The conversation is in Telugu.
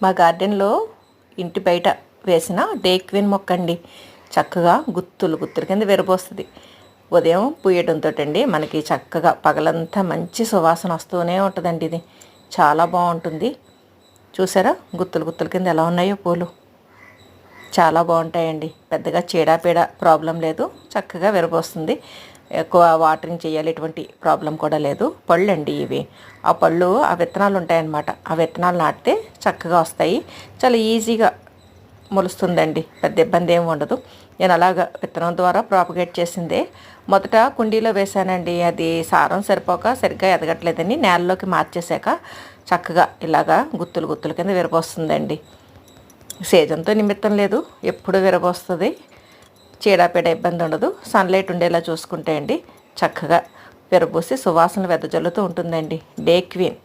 మా గార్డెన్లో ఇంటి బయట వేసిన డేక్విన్ మొక్క అండి. చక్కగా గుత్తులు గుత్తుల కింద విరబోస్తుంది. ఉదయం పూయడంతో అండి మనకి చక్కగా పగలంతా మంచి సువాసన వస్తూనే ఉంటుందండి. ఇది చాలా బాగుంటుంది. చూసారా గుత్తులు గుత్తుల కింద ఎలా ఉన్నాయో పూలు. చాలా బాగుంటాయండి. పెద్దగా చీడపీడ ప్రాబ్లం లేదు. చక్కగా విరబోస్తుంది. ఎక్కువ వాటరింగ్ చేయాలి, ఎటువంటి ప్రాబ్లం కూడా లేదు. పళ్ళు అండి ఇవి. ఆ పళ్ళు ఆ విత్తనాలు ఉంటాయన్నమాట. ఆ విత్తనాలు నాటితే చక్కగా వస్తాయి. చాలా ఈజీగా మొలుస్తుందండి. పెద్ద ఇబ్బంది ఏమి ఉండదు. నేను అలాగా విత్తనం ద్వారా ప్రాపగేట్ చేసిందే. మొదట కుండీలో వేశానండి. అది సారం సరిపోక సరిగ్గా ఎదగట్లేదని నేలలోకి మార్చేశాక చక్కగా ఇలాగా గుత్తులు గుత్తుల కింద విరబోస్తుందండి. సీజన్తో నిమిత్తం లేదు, ఎప్పుడు విరబోస్తుంది. చీడపీడ ఇబ్బంది ఉండదు. సన్లైట్ ఉండేలా చూసుకుంటే అండి చక్కగా విరబూసి సువాసనలు వెదజల్లుతూ ఉంటుందండి. డేక్విన్